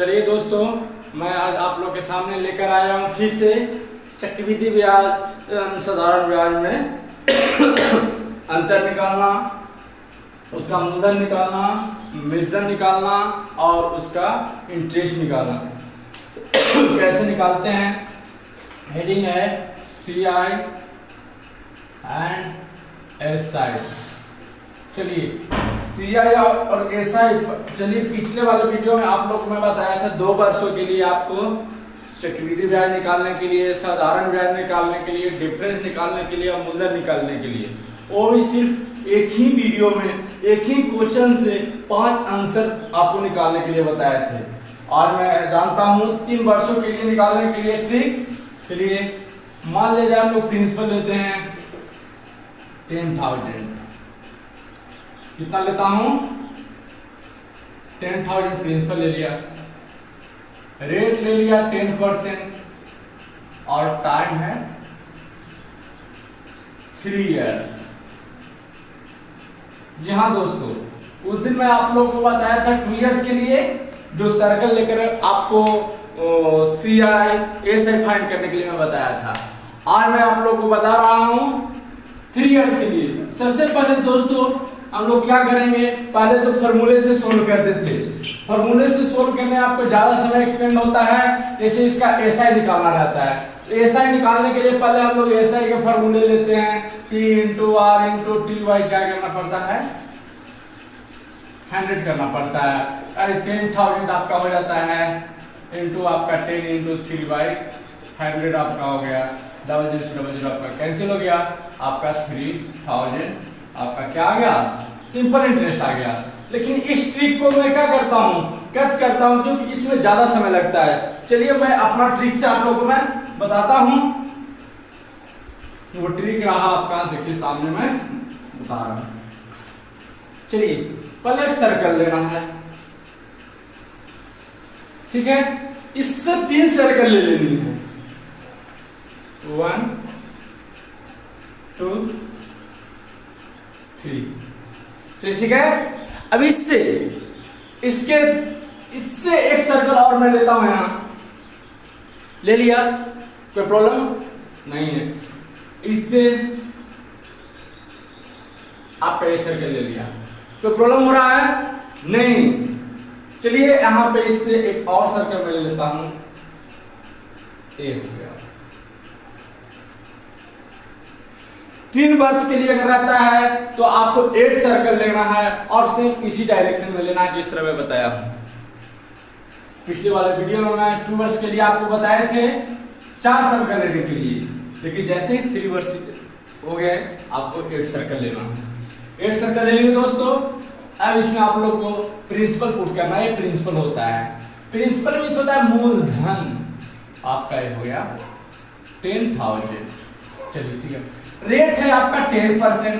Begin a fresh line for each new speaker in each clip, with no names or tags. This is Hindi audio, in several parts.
चलिए दोस्तों, मैं आज आप लोग के सामने लेकर आया हूँ फिर से चक्रवृद्धि ब्याज, साधारण ब्याज में अंतर निकालना, उसका मूलधन निकालना, मिश्रण निकालना और उसका इंटरेस्ट निकालना। कैसे निकालते हैं? हेडिंग है CI एंड SI। चलिए CI और SI, चलिए पिछले वाले वीडियो में आप लोग को मैं बताया था 2 वर्षों के लिए आपको चक्रवृद्धि ब्याज निकालने के लिए, साधारण ब्याज निकालने के लिए, डिफरेंस निकालने के लिए और मूलधन निकालने के लिए, वो भी सिर्फ एक ही वीडियो में एक ही क्वेश्चन से 5 आंसर आपको निकालने के लिए बताए थे। और मैं जानता हूँ 3 वर्षों के लिए निकालने के लिए ट्रिक के लिए मान लीजिए हम लोग प्रिंसिपल लेते हैं 10,000। कितना लेता हूं? 10,000 प्रिंसिपल ले लिया, रेट ले लिया 10% और टाइम है 3 इयर्स। जी हाँ दोस्तों, उस दिन मैं आप लोगों को बताया था 2 इयर्स के लिए जो सर्कल लेकर आपको CI SI फाइंड करने के लिए मैं बताया था। आज मैं आप लोगों को बता रहा हूं 3 इयर्स के लिए। सबसे पहले दोस्तों हम लोग क्या करेंगे, पहले तो फॉर्मूले से सोल्व करते थे। फॉर्मूले से सोल्व करने आपको ज्यादा समय एक्सपेंड होता है, जैसे इसका SI निकालना रहता है। तो SI निकालने के लिए पहले हम लोग SI के फॉर्मूले लेते हैं, P × R × TY क्या करना पड़ता है? 100 करना पड़ता है। अरे 10,000 आपका हो जाता है इंटू आपका 10 × 3/100 आपका हो गया, 0000 आपका कैंसिल हो गया, आपका 3,000 आपका क्या आ गया? सिंपल इंटरेस्ट आ गया। लेकिन इस ट्रिक को मैं क्या करता हूँ, कट करता हूँ, क्योंकि इसमें ज्यादा समय लगता है। चलिए मैं अपना ट्रिक से आप लोगों को मैं बताता हूँ। वो ट्रिक रहा आपका, देखिए सामने मैं बता रहा हूँ। चलिए पहले एक सर्कल लेना है, ठीक है? इससे 3 सर्कल ले लेनी है, 1 2 3। चलिए ठीक है। अब इससे एक सर्कल और मैं लेता हूं, यहां ले लिया, कोई प्रॉब्लम नहीं है। इससे आपका एक सर्कल ले लिया, कोई प्रॉब्लम हो रहा है? नहीं। चलिए यहां पे इससे एक और सर्कल मैं ले लेता हूं, एक हो गया। 3 वर्ष के लिए अगर रहता है तो आपको 8 सर्कल लेना है और सेम इसी डायरेक्शन में लेना है जिस तरह मैं बताया हूं। पिछले वाले वीडियो में मैं 2 वर्ष के लिए आपको बताए थे 4 सर्कल लेने के लिए, लेकिन जैसे ही 3 वर्ष हो गए आपको 8 सर्कल लेना है। 8 सर्कल ले लिए दोस्तों। अब इसमें आप लोग को प्रिंसिपल पुट करना है। प्रिंसिपल होता है, प्रिंसिपल मींस होता है मूलधन। आपका ये हो गया 10,000। चलिए ठीक है। रेट है आपका 10%।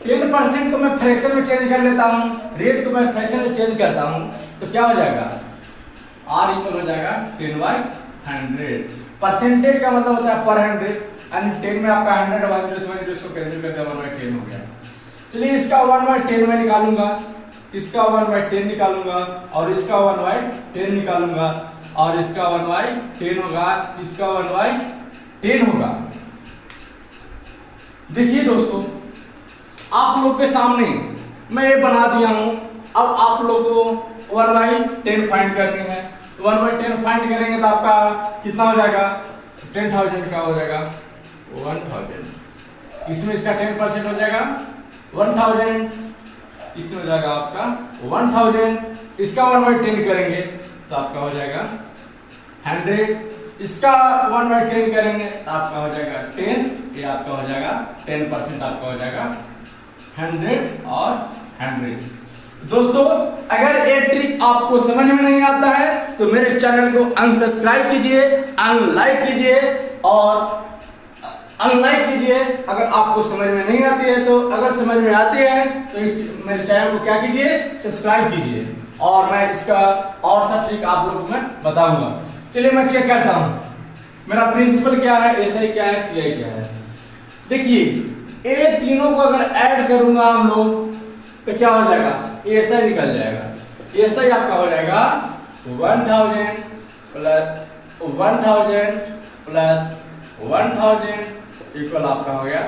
10% को मैं फ्रैक्शन में चेंज कर लेता हूं, रेट को मैं फ्रैक्शन में चेंज करता हूं, तो क्या हो जाएगा? R इक्वल हो जाएगा 10/100। परसेंटेज का मतलब होता है पर 100, यानी 10 में आपका 100 1 इसको कैंसिल कर दिया, 1/10 हो गया। चलिए इसका 1/10 में निकालूंगा, इसका 1/10 निकालूंगा और इसका 1/10 निकालूंगा और इसका 1/10 होगा, इसका 1/10 होगा। देखिए दोस्तों, आप लोग के सामने मैं ये बना दिया हूं। अब आप लोगों को 1/10 फाइंड करनी है। 1/10 फाइंड करेंगे तो आपका कितना हो जाएगा? 10,000 का हो जाएगा 1,000। इसमें इसका 10% हो जाएगा 1,000, इसमें हो जाएगा आपका 1,000। इसका 1/10 करेंगे तो आपका हो जाएगा 100। इसका 1/10 करेंगे तो आपका हो जाएगा 10, ये आपका हो जाएगा 10% आपका हो जाएगा 100 और 100। दोस्तों अगर ये ट्रिक आपको समझ में नहीं आता है तो मेरे चैनल को अनसब्सक्राइब कीजिए, अनलाइक कीजिए और अनलाइक कीजिए अगर आपको समझ में नहीं आती है। तो अगर समझ में आती है तो इस मेरे चैनल को क्या कीजिए, सब्सक्राइब कीजिए और मैं इसका और सा ट्रिक आप लोगों को मैं बताऊंगा। चलिए मैं चेक करता हूं मेरा प्रिंसिपल क्या है, SI क्या है, CI क्या है। देखिए ये तीनों को अगर ऐड करूंगा हम लोग तो क्या हो जाएगा? SI निकल जाएगा। SI आपका हो जाएगा 1000 प्लस 1000 प्लस 1000 इक्वल आपका हो गया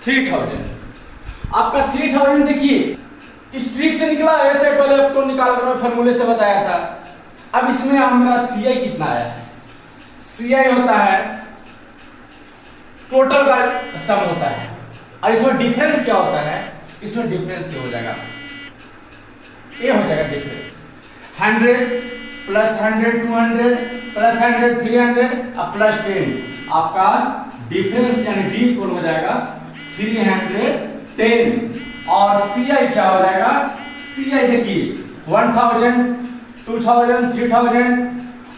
3000। आपका 3000 देखिए इस ट्रिक से निकला, ऐसे पहले आपको निकाल कर मैं फॉर्मूले से बताया था। अब इसमें हमारा CI कितना आया है? CI होता है टोटल का सम होता है, और इसमें डिफरेंस क्या होता है? इसमें डिफरेंस ये हो जाएगा, ये हो जाएगा डिफरेंस 100 प्लस 100 200 प्लस 100 300 और प्लस 10 आपका डिफरेंस यानी डी इक्वल हो जाएगा 310। और CI क्या हो जाएगा? CI देखिए 1000 2000 3000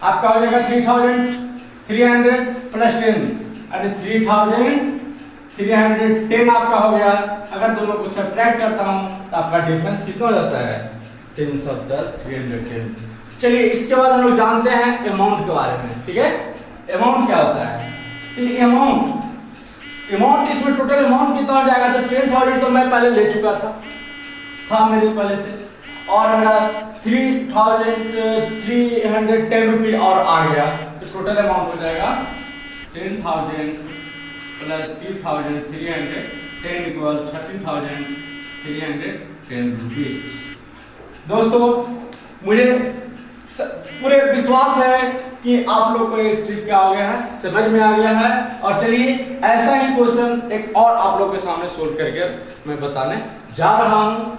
आपका हो जाएगा 3000 300 प्लस 10 यानी 3310 आपका हो गया। अगर दोनों को सब्ट्रैक्ट करता हूं तो आपका डिफरेंस कितना हो जाता है? 310 310। चलिए इसके बाद हम लोग जानते हैं अमाउंट के बारे में, ठीक है? अमाउंट क्या होता है? चलिए अमाउंट इसमें टोटल अमाउंट कितना हो जाएगा? तो 10,000 तो मैं पहले ले चुका था मेरे पहले से, और मेरा 3,310 रुपये और आ गया, तो टोटल अमाउंट हो जाएगा 10,000 प्लस 3,310 इक्वल 13,310 रुपीज। दोस्तों मुझे पूरे विश्वास है कि आप लोग को एक ट्रिक क्या हो गया है, समझ में आ गया है। और चलिए ऐसा ही क्वेश्चन एक और आप लोग के सामने सोल्व करके मैं बताने जा रहा हूं।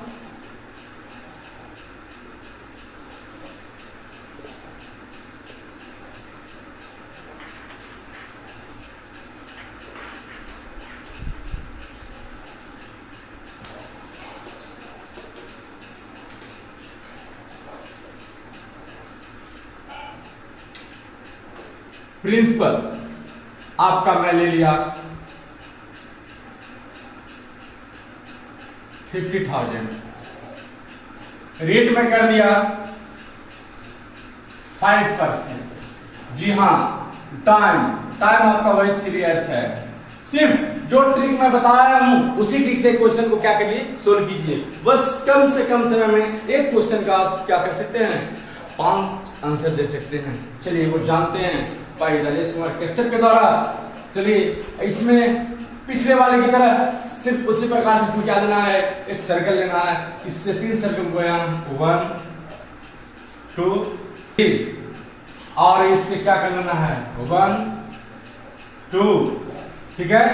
प्रिंसिपल आपका मैं ले लिया 50,000, रेट में कर दिया 5%। जी हाँ, टाइम आपका वही 3 इयर्स है। सिर्फ जो ट्रिक मैं बता रहा हूं उसी ट्रिक से क्वेश्चन को क्या करिए, सोल्व कीजिए। बस कम से कम समय में एक क्वेश्चन का आप क्या कर सकते हैं, 5 आंसर दे सकते हैं। चलिए वो जानते हैं भाई राजेश कुमार कश्यप के द्वारा। चलिए इसमें पिछले वाले की तरह सिर्फ उसी प्रकार से इसमें क्या लेना है, एक सर्कल लेना है। इससे 3 सर्कल को यहाँ 1 2 3 और इससे क्या कर लेना है 1 2, ठीक है।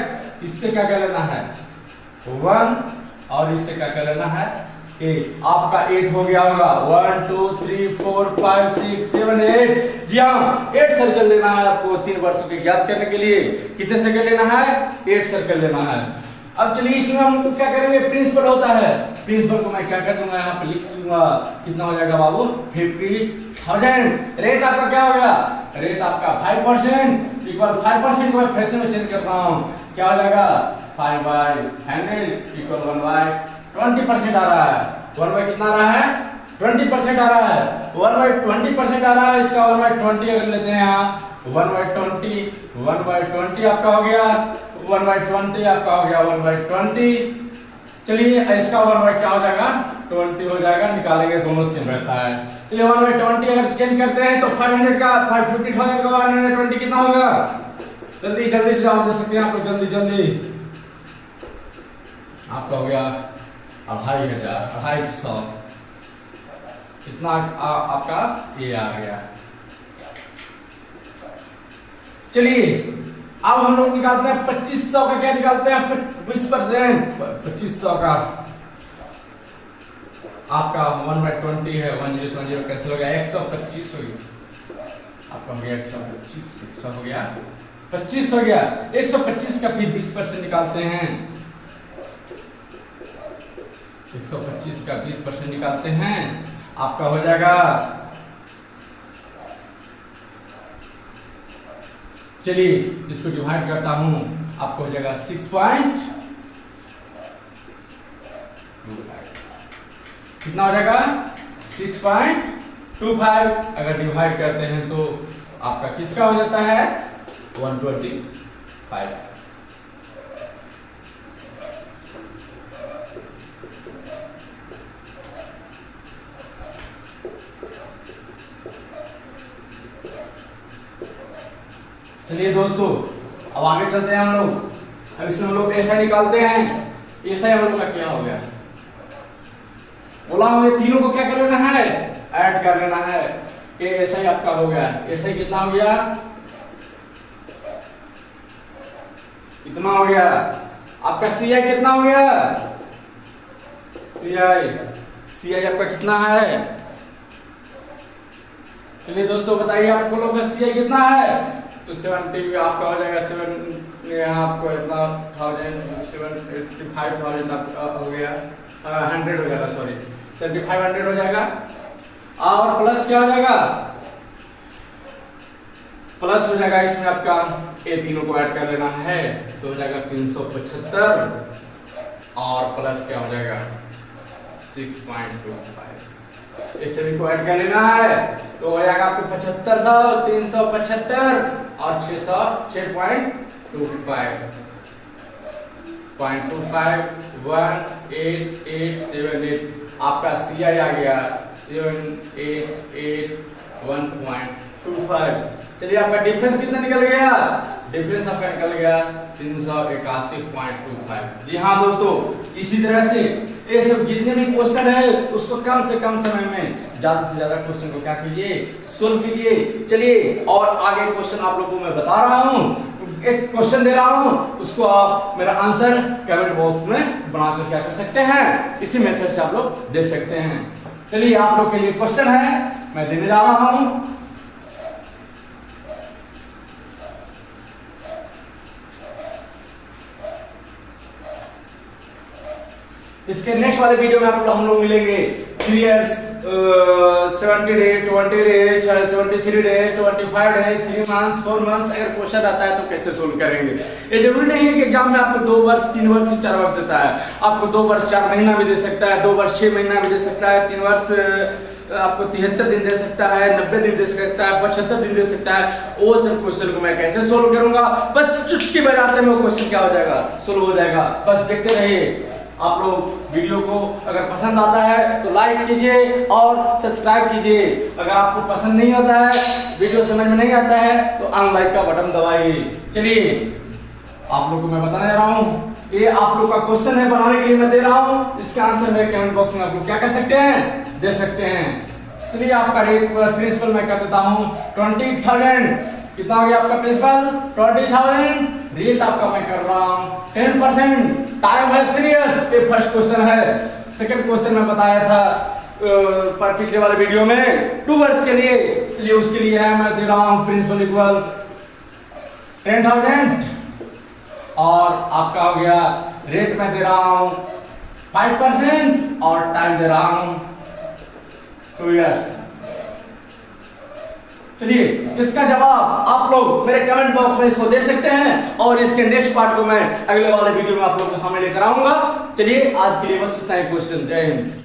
इससे क्या कर लेना है 1 और इससे क्या कर लेना है 8। आपका 8 हो गया होगा 1 2 3 4 5 6 7 8। जी हाँ, 8 सर्कल लेना है आपको 3 वर्षों के ज्ञात करने के लिए। कितने सर्कल लेना है, 8 सर्कल लेना है। अब चलिए इसमें हम क्या करेंगे, प्रिंसिपल होता है, प्रिंसिपल को मैं क्या कर दूंगा यहाँ पे लिख दूंगा। कितना हो जाएगा बाबू 50,000। रेट आपका क्या हो गया, रेट आपका 5% इक्वल 5% को मैं फ्रैक्शन में चेंज कर रहा हूँ। क्या हो जाएगा 5/100 इक्वल 1/20% आ रहा है। 1 कितना आ रहा है 20% आ रहा है। 1/20% आ रहा है, इसका 1/20 अगर लेते हैं यहाँ 1/20 आपका हो गया 1/20 आपका हो गया 1/20। चलिए इसका 1 क्या हो जाएगा 20 हो जाएगा, निकालेंगे दोनों सेम रहता है। चलिए 1/20 अगर चेंज करते हैं तो 500 का 50,000 का 120 कितना होगा, जल्दी से जवाब दे सकते हैं आप लोग, जल्दी आपका हो गया 2,500। कितना आपका ये आ गया। चलिए अब हम लोग निकालते हैं 2500 का। क्या निकालते हैं 20%। 2500 का आपका 1/20 है, 10 कैंसिल हो गया, 125 हो गया आपका, हो गया 125 100 हो गया 25 हो गया। 125 का फिर 20% निकालते हैं, 125 का 20% निकालते हैं, आपका हो जाएगा। चलिए इसको डिवाइड करता हूं, आपको हो जाएगा 6.25। कितना हो जाएगा 6.25। अगर डिवाइड करते हैं तो आपका किसका हो जाता है 125। चलिए दोस्तों, अब आगे चलते हैं हम लोग। अब इसमें हम लोग ऐसा निकालते हैं। ऐसा हम लोग का क्या हो गया, बोला हमें तीनों को क्या कर लेना है, ऐड कर लेना है। ये ऐसा ही आपका हो गया। ऐसा ही कितना हो गया, इतना हो गया। आपका सी आई कितना हो गया, सी आई आपका कितना है। चलिए दोस्तों बताइए आपको लोग का सी आई कितना है। तो 70 आपका हो जाएगा 7 यहाँ आपको इतना 785,000 आपका हो गया, 100 हो जाएगा, सॉरी 7500 हो जाएगा। और प्लस क्या हो जाएगा, प्लस हो जाएगा इसमें आपका ये तीनों को ऐड कर लेना है तो हो जाएगा 375 और प्लस क्या हो जाएगा 6.25। इस सभी को ऐड कर लेना है तो हो जाएगा आपको 7500, 375 और 6.25 18878। आपका सी आई आ गया 7881.25। चलिए आपका डिफरेंस कितना निकल गया, डिफरेंस आपका निकल गया 381.25। जी हाँ दोस्तों, इसी तरह से ये सब जितने भी क्वेश्चन है उसको कम से कम समय में ज्यादा से ज्यादा क्वेश्चन को क्या कीजिए, सोल्व कीजिए। चलिए और आगे क्वेश्चन आप लोगों को मैं बता रहा हूँ, एक क्वेश्चन दे रहा हूँ, उसको आप मेरा आंसर कमेंट बॉक्स में बनाकर क्या कर सकते हैं, इसी मेथड से आप लोग दे सकते हैं। चलिए आप लोग के लिए क्वेश्चन है, मैं देने जा रहा हूँ। इसके नेक्स्ट वाले वीडियो में हम लोग मिलेंगे 3 years 70 day 20 day 73 day 25 day 3 months 4 months। अगर क्वेश्चन आता है तो कैसे सोल्व करेंगे। ये जरूरी नहीं है कि एग्जाम में आपको 2 वर्ष 3 वर्ष 4 वर्ष देता है, आपको 2 वर्ष 4 महीना भी दे सकता है, 2 वर्ष 6 महीना भी दे सकता है, 3 वर्ष आपको 73 दिन दे सकता है, 90 दिन दे सकता है, 75 दिन दे सकता है। वो सब क्वेश्चन को मैं कैसे सोल्व करूंगा, बस चुटकी बजाते में वो क्वेश्चन क्या हो जाएगा, सोल्व हो जाएगा। बस देखते रहिए। आप लोग वीडियो को अगर पसंद आता है तो लाइक कीजिए और सब्सक्राइब कीजिए। अगर आपको पसंद नहीं आता है, वीडियो समझ में नहीं आता है तो अनलाइक का बटन दबाइए। चलिए आप लोग को मैं बताने जा रहा हूँ, ये आप लोग का क्वेश्चन है, बनाने के लिए मैं दे रहा हूँ। इसका आंसर मेरे कमेंट बॉक्स में आप लोग क्या कर सकते हैं, दे सकते हैं। चलिए आपका रेट प्रिंसिपल मैं कर देता हूँ 20,000। कितना हो गया आपका प्रिंसिपल 20,000। रेट आपका मैं कर रहा हूँ 10%। टाइम है 3 years। ये फर्स्ट क्वेश्चन है। सेकंड क्वेश्चन मैं बताया था पिछले वाले वीडियो में 2 वर्ष के लिए। चलिए उसके लिए है मैं दे रहा हूँ प्रिंसिपल इक्वल 10,000 और आपका हो गया रेट मैं दे रहा हूँ 5% और टाइम दे रहा हूँ 2 years। चलिए इसका जवाब आप लोग मेरे कमेंट बॉक्स में इसको दे सकते हैं और इसके नेक्स्ट पार्ट को मैं अगले वाले वीडियो में आप लोगों के सामने लेकर आऊंगा। चलिए आज के लिए बस इतना ही क्वेश्चन। जय हिंद।